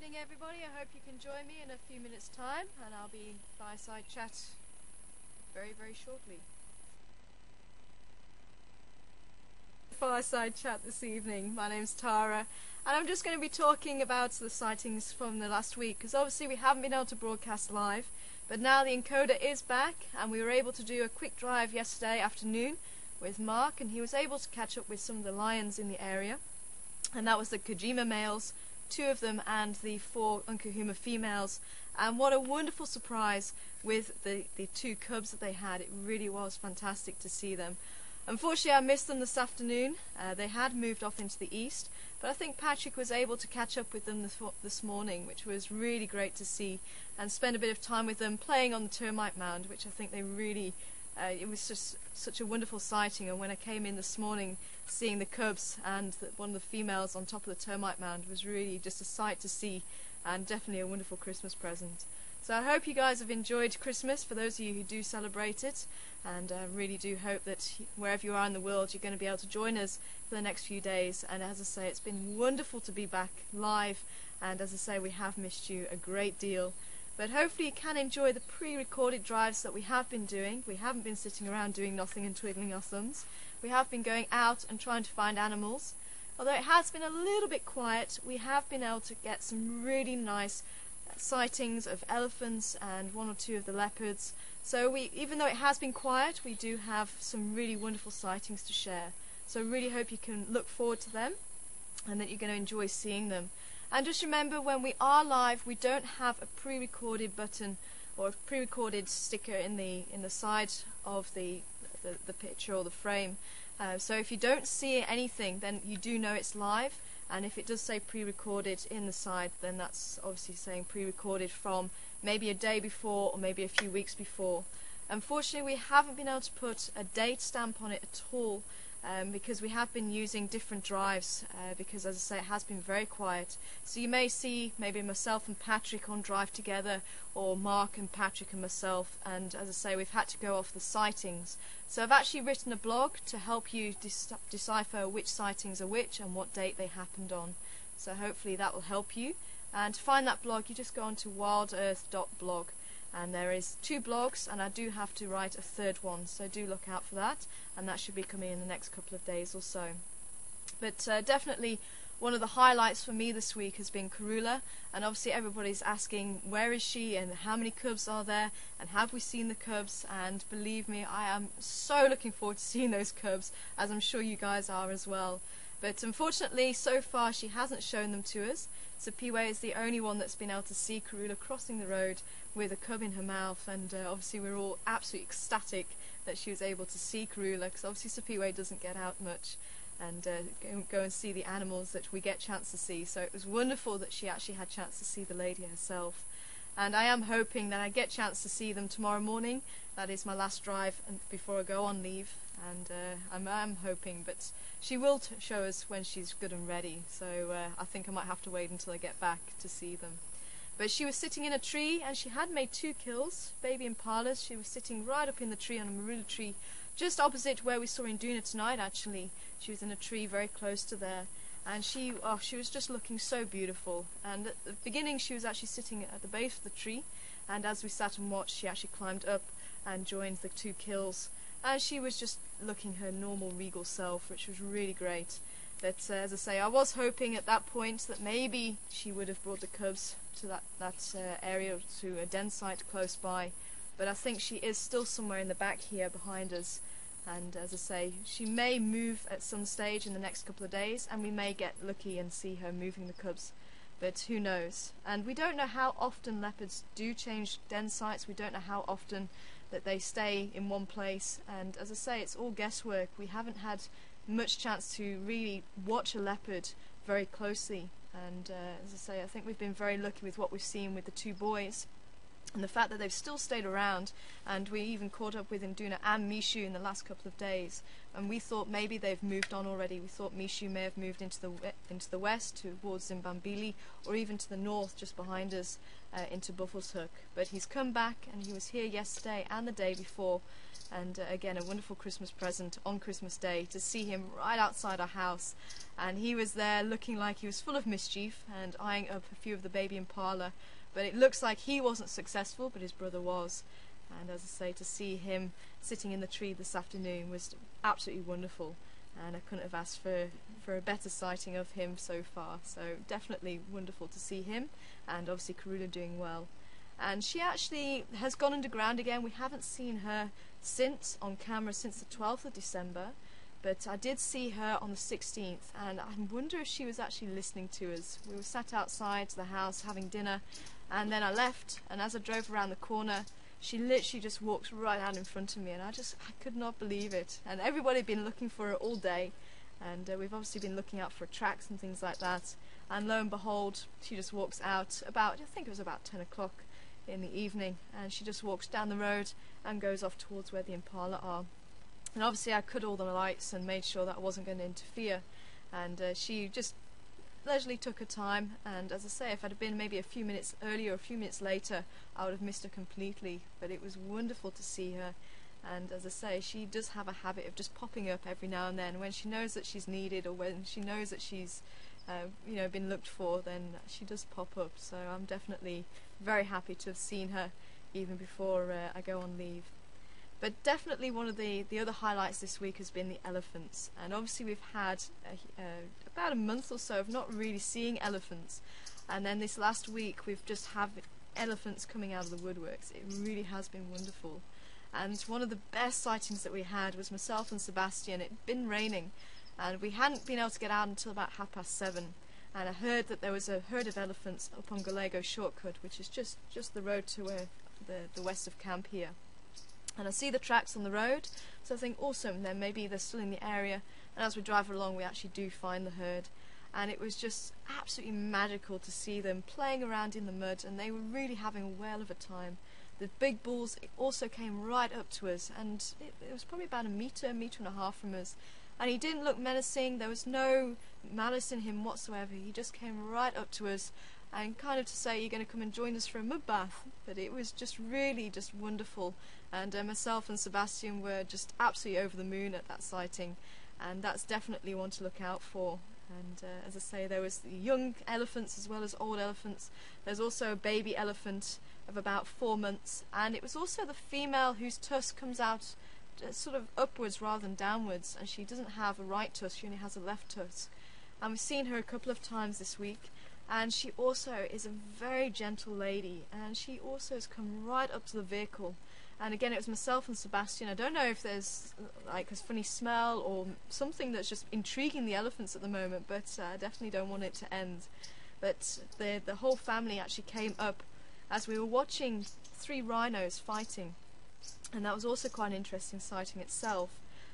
evening, everybody. I hope you can join me in a few minutes' time, and I'll be fireside chat very shortly. Fireside chat this evening. My name's Tara, and I'm just going to be talking about the sightings from the last week, because obviously we haven't been able to broadcast live, but now the encoder is back, and we were able to do a quick drive yesterday afternoon with Mark, and he was able to catch up with some of the lions in the area, and that was the Kojima males, 2 of them, and the 4 Unkahuma females. And what a wonderful surprise with the 2 cubs that they had. It really was fantastic to see them. Unfortunately, I missed them this afternoon. They had moved off into the east, but I think Patrick was able to catch up with them this morning, which was really great to see, and spend a bit of time with them playing on the termite mound, which I think they really it was just such a wonderful sighting. And when I came in this morning, seeing the cubs and one of the females on top of the termite mound was really just a sight to see, and definitely a wonderful Christmas present. So I hope you guys have enjoyed Christmas, for those of you who do celebrate it, and I really do hope that wherever you are in the world, you're going to be able to join us for the next few days. And as I say, it's been wonderful to be back live, and as I say, we have missed you a great deal. But hopefully you can enjoy the pre-recorded drives that we have been doing. We haven't been sitting around doing nothing and twiddling our thumbs. We have been going out and trying to find animals. Although it has been a little bit quiet, we have been able to get some really nice sightings of elephants and 1 or 2 of the leopards. So even though it has been quiet, we do have some really wonderful sightings to share. So I really hope you can look forward to them, and that you're going to enjoy seeing them. And just remember, when we are live, we don't have a pre-recorded button or a pre-recorded sticker in the side of the picture or the frame. So if you don't see anything, then you do know it's live. And if it does say pre-recorded in the side, then that's obviously saying pre-recorded from maybe a day before or maybe a few weeks before. Unfortunately, we haven't been able to put a date stamp on it at all, because we have been using different drives, because as I say, it has been very quiet. So you may see maybe myself and Patrick on drive together, or Mark and Patrick and myself, and as I say, we've had to go off the sightings. So I've actually written a blog to help you decipher which sightings are which and what date they happened on. So hopefully that will help you. And to find that blog, you just go on to wildearth.blog. And there is 2 blogs, and I do have to write a 3rd one, so do look out for that, and that should be coming in the next couple of days or so. But definitely one of the highlights for me this week has been Karuna, and obviously everybody's asking where is she and how many cubs are there and have we seen the cubs, and believe me, I am so looking forward to seeing those cubs, as I'm sure you guys are as well. But unfortunately, so far she hasn't shown them to us. So Piwe is the only one that's been able to see Karuna crossing the road with a cub in her mouth, and obviously we're all absolutely ecstatic that she was able to see Karuna, because obviously Piwe doesn't get out much and go and see the animals that we get a chance to see. So it was wonderful that she actually had a chance to see the lady herself. And I am hoping that I get a chance to see them tomorrow morning. That is my last drive before I go on leave, and I'm hoping, but she will show us when she's good and ready, so I think I might have to wait until I get back to see them. But she was sitting in a tree, and she had made 2 kills, baby impalas. She was sitting right up in the tree on a marula tree, just opposite where we saw Induna tonight actually. She was in a tree very close to there, and she was just looking so beautiful. And at the beginning she was actually sitting at the base of the tree, and as we sat and watched, she actually climbed up and joined the 2 kills, and she was just looking her normal regal self, which was really great. But as I say, I was hoping at that point that maybe she would have brought the cubs to that area, to a den site close by, but I think she is still somewhere in the back here behind us. And as I say, she may move at some stage in the next couple of days, and we may get lucky and see her moving the cubs, but who knows. And we don't know how often leopards do change den sites. We don't know how often that they stay in one place, and as I say, it's all guesswork. We haven't had much chance to really watch a leopard very closely, and as I say, I think we've been very lucky with what we've seen with the 2 boys. And the fact that they've still stayed around, and we even caught up with Induna and Mishu in the last couple of days, and we thought maybe they've moved on already. We thought Mishu may have moved into the west towards Zimbabwe, or even to the north just behind us into Buffelshoek. But he's come back, and he was here yesterday and the day before, and again a wonderful Christmas present on Christmas Day to see him right outside our house. And he was there looking like he was full of mischief and eyeing up a few of the baby impala. But it looks like he wasn't successful, but his brother was. And as I say, to see him sitting in the tree this afternoon was absolutely wonderful. And I couldn't have asked for a better sighting of him so far. So definitely wonderful to see him, and obviously Karuna doing well. And she actually has gone underground again. We haven't seen her on camera since the 12th of December. But I did see her on the 16th, and I wonder if she was actually listening to us. We were sat outside the house having dinner, and then I left, and as I drove around the corner, she literally just walked right out in front of me, and I could not believe it. And everybody had been looking for her all day, and we've obviously been looking out for tracks and things like that. And lo and behold, she just walks out about, I think it was about 10 o'clock in the evening, and she just walks down the road and goes off towards where the impala are. And obviously I cut all the lights and made sure that I wasn't going to interfere, and she just leisurely took her time. And as I say, if I'd have been maybe a few minutes earlier or a few minutes later, I would have missed her completely. But it was wonderful to see her, and as I say, she does have a habit of just popping up every now and then when she knows that she's needed, or when she knows that she's been looked for, then she does pop up. So I'm definitely very happy to have seen her even before I go on leave. But definitely one of the other highlights this week has been the elephants. And obviously we've had about a month or so of not really seeing elephants. And then this last week we've just had elephants coming out of the woodworks. It really has been wonderful. And one of the best sightings that we had was myself and Sebastian. It'd been raining, and we hadn't been able to get out until about 7:30. And I heard that there was a herd of elephants up on Gallego Shortcut, which is just the road to the west of camp here. And I see the tracks on the road, so I think awesome, then maybe they're still in the area. And as we drive along, we actually do find the herd, and it was just absolutely magical to see them playing around in the mud, and they were really having a whale of a time. The big bulls also came right up to us, and it was probably about a metre and a half from us, and he didn't look menacing. There was no malice in him whatsoever. He just came right up to us and kind of to say, you're going to come and join us for a mud bath. But it was just really just wonderful, and myself and Sebastian were just absolutely over the moon at that sighting, and that's definitely one to look out for. And as I say, there was the young elephants as well as old elephants. There's also a baby elephant of about 4 months, and it was also the female whose tusk comes out sort of upwards rather than downwards, and she doesn't have a right tusk, she only has a left tusk. And we've seen her a couple of times this week, and she also is a very gentle lady, and she also has come right up to the vehicle. And again, it was myself and Sebastian. I don't know if there's like a funny smell or something that's just intriguing the elephants at the moment, but I definitely don't want it to end. But the whole family actually came up as we were watching 3 rhinos fighting, and that was also quite an interesting sighting itself.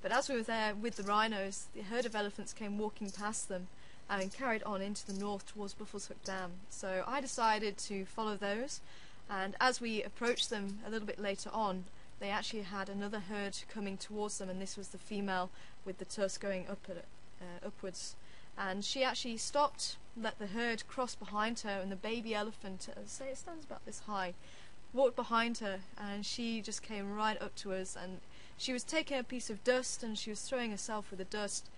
But as we were there with the rhinos, the herd of elephants came walking past them and carried on into the north towards Buffelshoek Dam. So I decided to follow those, and as we approached them a little bit later on, they actually had another herd coming towards them, and this was the female with the tusk going upwards. And she actually stopped, let the herd cross behind her, and the baby elephant, say it stands about this high, walked behind her, and she just came right up to us, and she was taking a piece of dust and she was throwing herself with the dust,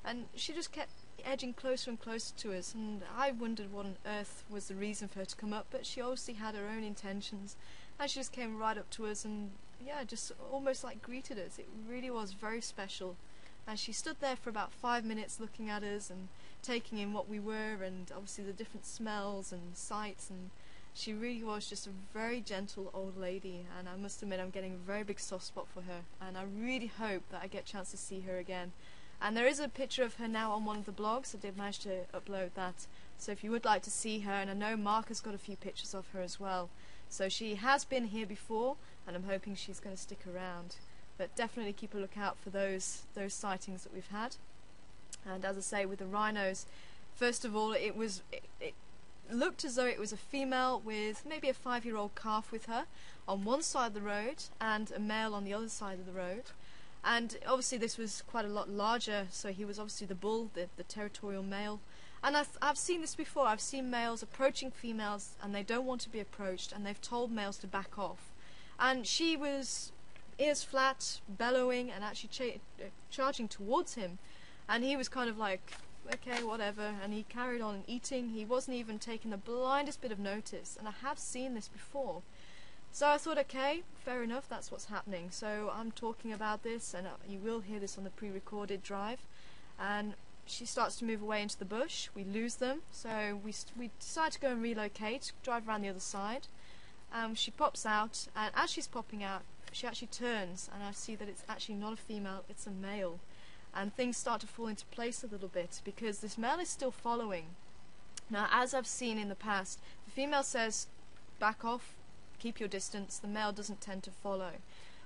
and she just kept edging closer and closer to us, and I wondered what on earth was the reason for her to come up, but she obviously had her own intentions, and she just came right up to us and just almost like greeted us. It really was very special, and she stood there for about 5 minutes looking at us and taking in what we were, and obviously the different smells and sights, and she really was just a very gentle old lady, and I must admit I'm getting a very big soft spot for her, and I really hope that I get a chance to see her again. And there is a picture of her now on one of the blogs. I did manage to upload that, so if you would like to see her, and I know Mark has got a few pictures of her as well, so she has been here before, and I'm hoping she's going to stick around. But definitely keep a lookout for those sightings that we've had. And as I say, with the rhinos, first of all, it looked as though it was a female with maybe a 5-year-old calf with her on one side of the road and a male on the other side of the road. And obviously this was quite a lot larger, so he was obviously the bull, the territorial male. And I've seen this before. I've seen males approaching females and they don't want to be approached, and they've told males to back off. And she was ears flat, bellowing, and actually charging towards him. And he was kind of like, okay, whatever, and he carried on eating. He wasn't even taking the blindest bit of notice, and I have seen this before. So I thought, okay, fair enough, that's what's happening. So I'm talking about this, and you will hear this on the pre-recorded drive. And she starts to move away into the bush. We lose them, so we decide to go and relocate, drive around the other side. She pops out, and as she's popping out, she actually turns, and I see that it's actually not a female, it's a male. And things start to fall into place a little bit, because this male is still following. Now, as I've seen in the past, the female says, back off, keep your distance. The male doesn't tend to follow.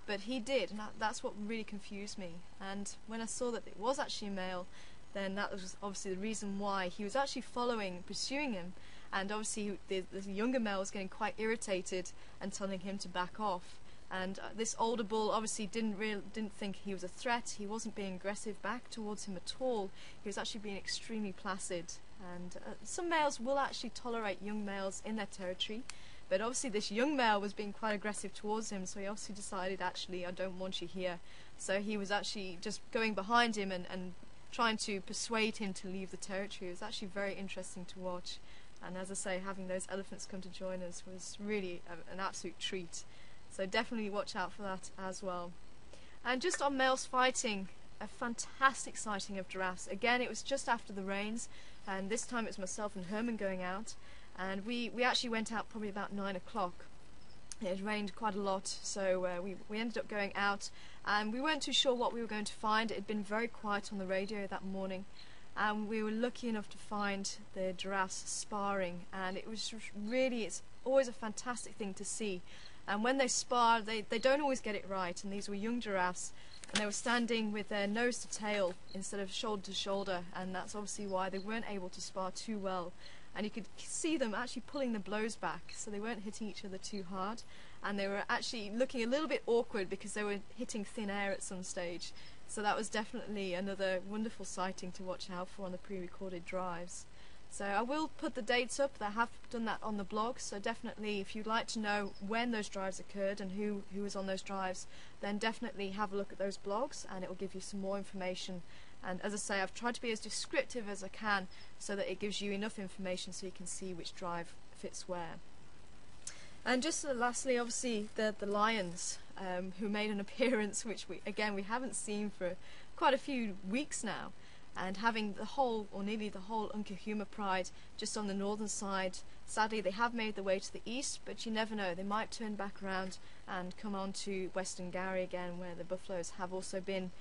But he did, and that's what really confused me. And when I saw that it was actually a male, then that was obviously the reason why he was actually following, pursuing him. And obviously the younger male was getting quite irritated and telling him to back off. And this older bull obviously didn't think he was a threat. He wasn't being aggressive back towards him at all. He was actually being extremely placid. And some males will actually tolerate young males in their territory, but obviously this young male was being quite aggressive towards him, so he obviously decided, actually, I don't want you here. So he was actually just going behind him and trying to persuade him to leave the territory. It was actually very interesting to watch. And as I say, having those elephants come to join us was really an absolute treat. So definitely watch out for that as well. And just on males fighting, a fantastic sighting of giraffes. Again, it was just after the rains, and this time it was myself and Herman going out. And we actually went out probably about 9 o'clock. It had rained quite a lot, so we ended up going out, and we weren't too sure what we were going to find. It had been very quiet on the radio that morning, and we were lucky enough to find the giraffes sparring, and it was really, it's always a fantastic thing to see. And when they spar, they don't always get it right, and these were young giraffes, and they were standing with their nose to tail instead of shoulder to shoulder, and that's obviously why they weren't able to spar too well. And you could see them actually pulling the blows back, so they weren't hitting each other too hard, and they were actually looking a little bit awkward because they were hitting thin air at some stage. So that was definitely another wonderful sighting to watch out for on the pre-recorded drives. So I will put the dates up. I have done that on the blog, so definitely if you'd like to know when those drives occurred and who was on those drives, then definitely have a look at those blogs, and it will give you some more information. And as I say, I've tried to be as descriptive as I can so that it gives you enough information so you can see which drive fits where. And just lastly, obviously the lions who made an appearance, which we haven't seen for quite a few weeks now. And having the whole, or nearly the whole, Unkahuma pride just on the northern side. Sadly, they have made their way to the east, but you never know, they might turn back around and come on to Western Gary again, where the buffaloes have also been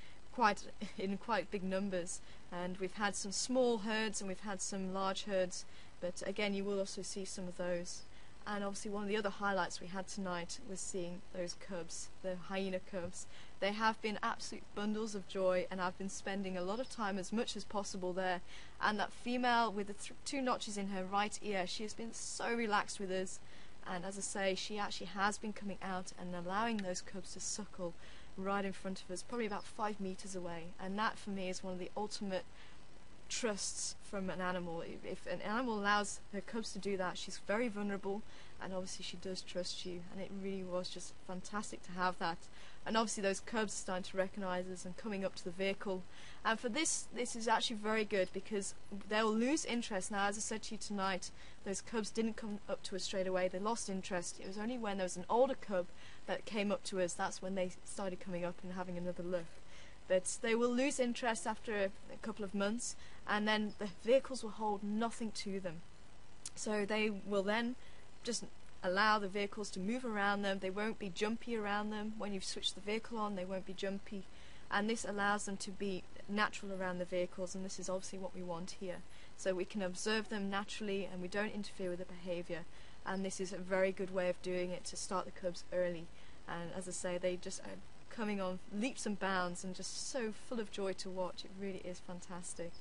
in quite big numbers. And we've had some small herds and we've had some large herds, but again, you will also see some of those. And obviously one of the other highlights we had tonight was seeing those cubs, the hyena cubs. They have been absolute bundles of joy, and I've been spending a lot of time, as much as possible, there. And that female with the 2 notches in her right ear, she has been so relaxed with us. And as I say, she actually has been coming out and allowing those cubs to suckle right in front of us, probably about 5 meters away. And that for me is one of the ultimate trusts from an animal. If an animal allows her cubs to do that, she's very vulnerable, and obviously she does trust you, and it really was just fantastic to have that. And obviously those cubs are starting to recognise us and coming up to the vehicle, and for this is actually very good, because they'll lose interest. Now, as I said to you tonight, those cubs didn't come up to us straight away. They lost interest. It was only when there was an older cub that came up to us, that's when they started coming up and having another look. But they will lose interest after a couple of months, and then the vehicles will hold nothing to them. So they will then just allow the vehicles to move around them. They won't be jumpy around them. When you've switched the vehicle on, they won't be jumpy. And this allows them to be natural around the vehicles, and this is obviously what we want here. So we can observe them naturally, and we don't interfere with their behaviour. And this is a very good way of doing it, to start the cubs early. And as I say, they just are coming on leaps and bounds and just so full of joy to watch. It really is fantastic.